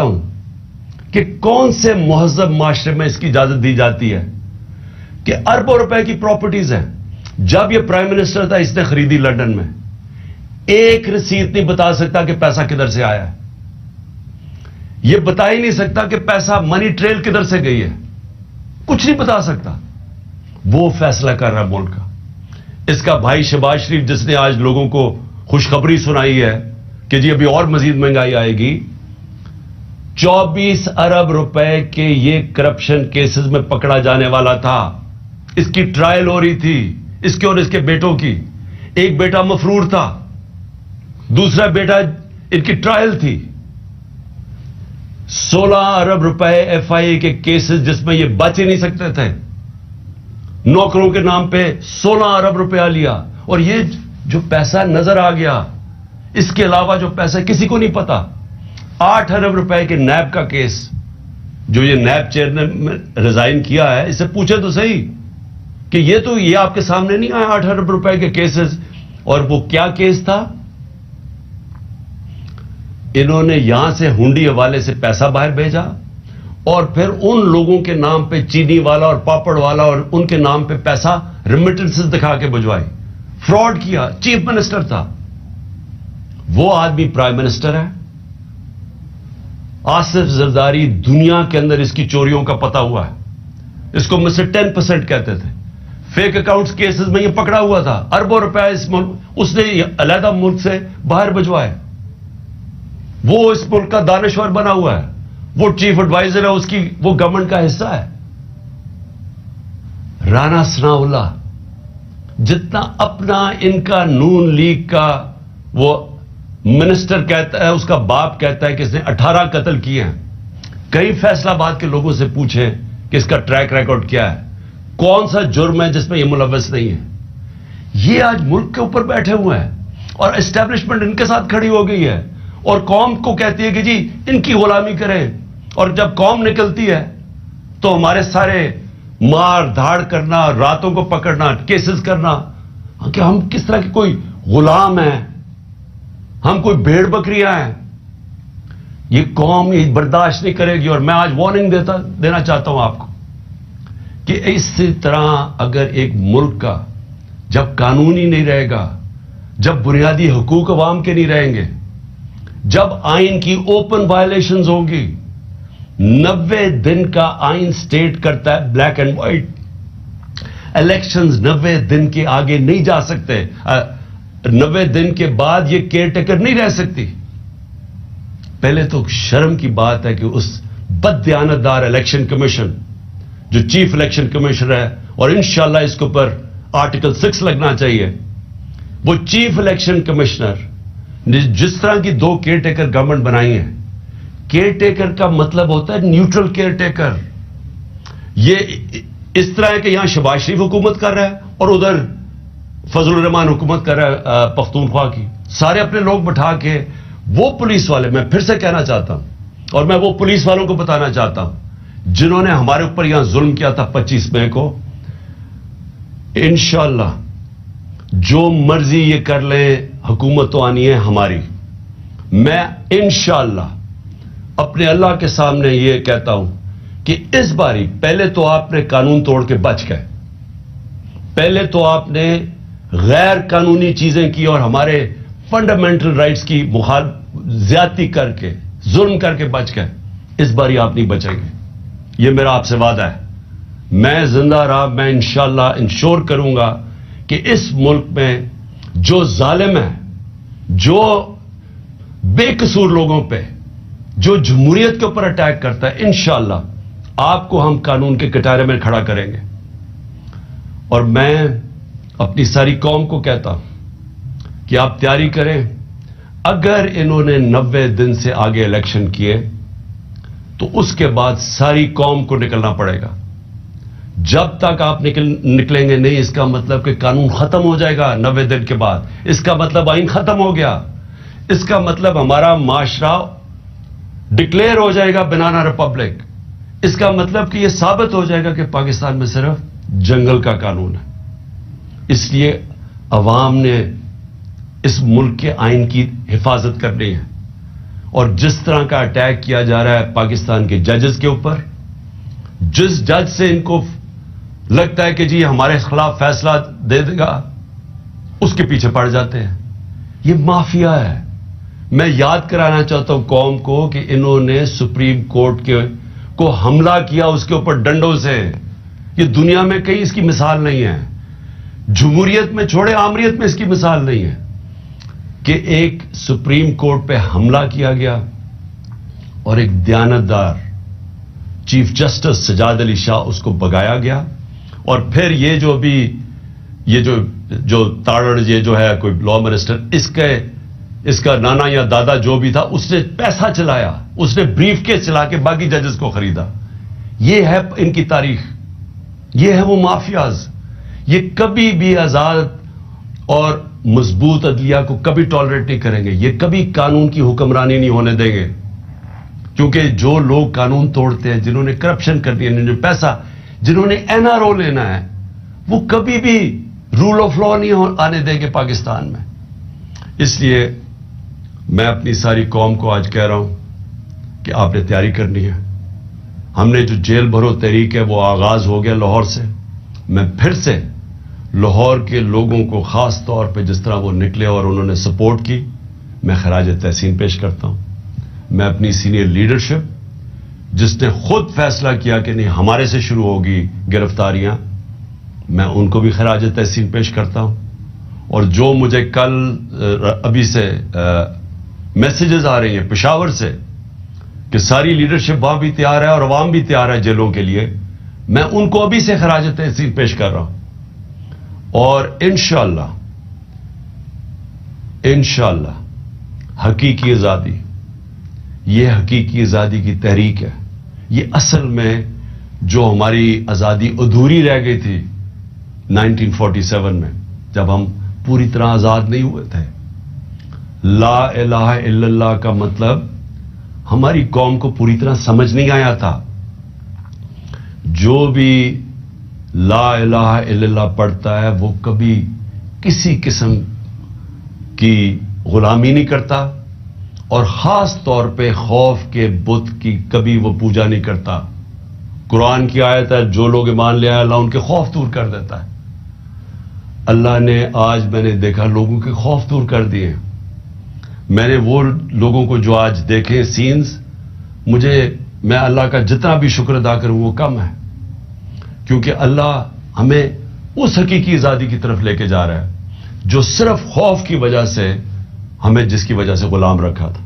ہوں کہ کون سے مہذب معاشرے میں اس کی اجازت دی جاتی ہے کہ اربوں روپے کی پراپرٹیز ہیں. جب یہ پرائم منسٹر تھا اس نے خریدی لنڈن میں, ایک رسید نہیں بتا سکتا کہ پیسہ کدھر سے آیا ہے. یہ بتا ہی نہیں سکتا کہ پیسہ منی ٹریل کدھر سے گئی ہے, کچھ نہیں بتا سکتا. وہ فیصلہ کر رہا ملک کا. اس کا بھائی شہباز شریف جس نے آج لوگوں کو خوشخبری سنائی ہے کہ جی ابھی اور مزید مہنگائی آئے گی, 24 ارب روپے کے یہ کرپشن کیسز میں پکڑا جانے والا تھا. اس کی ٹرائل ہو رہی تھی, اس کے اور اس کے بیٹوں کی. ایک بیٹا مفرور تھا, دوسرا بیٹا ان کی ٹرائل تھی. 16 ارب روپے ایف آئی اے کے کیسز جس میں یہ بچ ہی نہیں سکتے تھے. نوکروں کے نام پہ 16 ارب روپیہ لیا, اور یہ جو پیسہ نظر آ گیا, اس کے علاوہ جو پیسہ کسی کو نہیں پتا. 8 ارب روپے کے نیب کا کیس, جو یہ نیب چیئر نے ریزائن کیا ہے, اس سے پوچھے تو صحیح کہ یہ آپ کے سامنے نہیں آیا 8 ارب روپے کے کیسز. اور وہ کیا کیس تھا؟ انہوں نے یہاں سے ہنڈی حوالے سے پیسہ باہر بھیجا, اور پھر ان لوگوں کے نام پہ چینی والا اور پاپڑ والا اور ان کے نام پہ پیسہ ریمیٹنسز دکھا کے بھجوائی. فراڈ کیا. چیف منسٹر تھا وہ آدمی, پرائم منسٹر ہے. آصف زرداری دنیا کے اندر اس کی چوریوں کا پتہ ہوا ہے. اس کو مجھ سے 10% کہتے تھے. فیک اکاؤنٹس کیسز میں یہ پکڑا ہوا تھا. اربوں روپے اس نے علیحدہ ملک سے باہر بھجوائے. وہ اس ملک کا دانشور بنا ہوا ہے, وہ چیف ایڈوائزر ہے اس کی, وہ گورنمنٹ کا حصہ ہے. رانا ثناء اللہ جتنا اپنا ان کا نون لیگ کا وہ منسٹر کہتا ہے, اس کا باپ کہتا ہے کہ اس نے 18 قتل کیے ہیں. کئی فیصلہ آباد کے لوگوں سے پوچھیں کہ اس کا ٹریک ریکارڈ کیا ہے, کون سا جرم ہے جس میں یہ ملوث نہیں ہے. یہ آج ملک کے اوپر بیٹھے ہوئے ہیں, اور اسٹیبلشمنٹ ان کے ساتھ کھڑی ہو گئی ہے, اور قوم کو کہتی ہے کہ جی ان کی غلامی کریں. اور جب قوم نکلتی ہے تو ہمارے سارے مار دھاڑ کرنا, راتوں کو پکڑنا, کیسز کرنا کہ ہم کس طرح کی کوئی غلام ہیں, ہم کوئی بھیڑ بکریاں ہیں. یہ قوم یہ برداشت نہیں کرے گی. اور میں آج وارننگ دینا چاہتا ہوں آپ کو کہ اسی طرح اگر ایک ملک کا جب قانون ہی نہیں رہے گا, جب بنیادی حقوق عوام کے نہیں رہیں گے, جب آئین کی اوپن وائلیشنز ہوں گی. 90 دن کا آئین سٹیٹ کرتا ہے بلیک اینڈ وائٹ. الیکشنز 90 دن کے آگے نہیں جا سکتے. 90 دن کے بعد یہ کیئر ٹیکر نہیں رہ سکتی. پہلے تو شرم کی بات ہے کہ اس بددیانتدار الیکشن کمیشن جو چیف الیکشن کمیشنر ہے, اور انشاءاللہ اس کے اوپر آرٹیکل 6 لگنا چاہیے, وہ چیف الیکشن کمشنر جس طرح کی 2 کیئر ٹیکر گورنمنٹ بنائی ہیں. کیئر ٹیکر کا مطلب ہوتا ہے نیوٹرل کیئر ٹیکر. یہ اس طرح ہے کہ یہاں شہباز شریف حکومت کر رہا ہے اور ادھر فضل الرحمان حکومت کر رہا ہے پختونخوا کی. سارے اپنے لوگ بٹھا کے, وہ پولیس والے, میں پھر سے کہنا چاہتا ہوں اور میں وہ پولیس والوں کو بتانا چاہتا ہوں جنہوں نے ہمارے اوپر یہاں ظلم کیا تھا 25 مئی کو, انشاءاللہ جو مرضی یہ کر لیں, حکومت تو آنی ہے ہماری. میں انشاءاللہ اپنے اللہ کے سامنے یہ کہتا ہوں کہ اس باری پہلے تو آپ نے قانون توڑ کے بچ گئے, پہلے تو آپ نے غیر قانونی چیزیں کی اور ہمارے فنڈامنٹل رائٹس کی زیادتی کر کے, ظلم کر کے بچ گئے. اس باری آپ نہیں بچیں گے, یہ میرا آپ سے وعدہ ہے. میں زندہ رہا, میں انشاءاللہ انشور کروں گا کہ اس ملک میں جو ظالم ہے, جو بے قصور لوگوں پہ, جو جمہوریت کے اوپر اٹیک کرتا ہے, انشاءاللہ آپ کو ہم قانون کے کٹارے میں کھڑا کریں گے. اور میں اپنی ساری قوم کو کہتا ہوں کہ آپ تیاری کریں. اگر انہوں نے 90 دن سے آگے الیکشن کیے تو اس کے بعد ساری قوم کو نکلنا پڑے گا. جب تک آپ نکلیں گے نہیں, اس کا مطلب کہ قانون ختم ہو جائے گا 90 دن کے بعد. اس کا مطلب آئین ختم ہو گیا. اس کا مطلب ہمارا معاشرہ ڈکلیئر ہو جائے گا بنانا ریپبلک. اس کا مطلب کہ یہ ثابت ہو جائے گا کہ پاکستان میں صرف جنگل کا قانون ہے. اس لیے عوام نے اس ملک کے آئین کی حفاظت کرنی ہے. اور جس طرح کا اٹیک کیا جا رہا ہے پاکستان کے ججز کے اوپر، جس جج سے ان کو لگتا ہے کہ جی ہمارے خلاف فیصلہ دے دے گا، اس کے پیچھے پڑ جاتے ہیں. یہ مافیا ہے. میں یاد کرانا چاہتا ہوں قوم کو کہ انہوں نے سپریم کورٹ کو حملہ کیا اس کے اوپر ڈنڈوں سے. یہ دنیا میں کہیں اس کی مثال نہیں ہے. جمہوریت میں چھوڑے، آمریت میں اس کی مثال نہیں ہے کہ ایک سپریم کورٹ پہ حملہ کیا گیا اور ایک دیانتدار چیف جسٹس سجاد علی شاہ اس کو بگایا گیا. اور پھر یہ جو ابھی یہ جو تاڑڑ یہ جو ہے کوئی لا منسٹر، اس کا نانا یا دادا جو بھی تھا، اس نے پیسہ چلایا، اس نے بریف کیس چلا کے باقی ججز کو خریدا. یہ ہے ان کی تاریخ، یہ ہے وہ مافیاز. یہ کبھی بھی آزاد اور مضبوط عدلیہ کو کبھی ٹالریٹ نہیں کریں گے. یہ کبھی قانون کی حکمرانی نہیں ہونے دیں گے، کیونکہ جو لوگ قانون توڑتے ہیں، جنہوں نے کرپشن کرنی ہے، جنہوں نے پیسہ، جنہوں نے این آر او لینا ہے، وہ کبھی بھی رول آف لا نہیں آنے دیں گے پاکستان میں. اس لیے میں اپنی ساری قوم کو آج کہہ رہا ہوں کہ آپ نے تیاری کرنی ہے. ہم نے جو جیل بھرو تحریک ہے وہ آغاز ہو گیا لاہور سے. میں پھر سے لاہور کے لوگوں کو خاص طور پہ جس طرح وہ نکلے اور انہوں نے سپورٹ کی، میں خراج تحسین پیش کرتا ہوں. میں اپنی سینئر لیڈرشپ جس نے خود فیصلہ کیا کہ نہیں ہمارے سے شروع ہوگی گرفتاریاں، میں ان کو بھی خراج تحسین پیش کرتا ہوں. اور جو مجھے کل ابھی سے میسیجز آ رہی ہیں پشاور سے کہ ساری لیڈرشپ وہاں بھی تیار ہے اور عوام بھی تیار ہے جیلوں کے لیے، میں ان کو ابھی سے خراج تحسین پیش کر رہا ہوں. اور انشاءاللہ حقیقی آزادی، یہ حقیقی آزادی کی تحریک ہے. یہ اصل میں جو ہماری آزادی ادھوری رہ گئی تھی 1947 میں، جب ہم پوری طرح آزاد نہیں ہوئے تھے. لا الہ الا اللہ کا مطلب ہماری قوم کو پوری طرح سمجھ نہیں آیا تھا. جو بھی لا الہ الا اللہ پڑھتا ہے وہ کبھی کسی قسم کی غلامی نہیں کرتا، اور خاص طور پہ خوف کے بت کی کبھی وہ پوجا نہیں کرتا. قرآن کی آیت ہے جو لوگ ایمان لے آئے اللہ ان کے خوف دور کر دیتا ہے. اللہ نے آج میں نے دیکھا لوگوں کے خوف دور کر دیے. میں نے وہ لوگوں کو جو آج دیکھے سینز، میں اللہ کا جتنا بھی شکر ادا کروں وہ کم ہے، کیونکہ اللہ ہمیں اس حقیقی آزادی کی طرف لے کے جا رہا ہے جو صرف خوف کی وجہ سے ہمیں جس کی وجہ سے غلام رکھا تھا.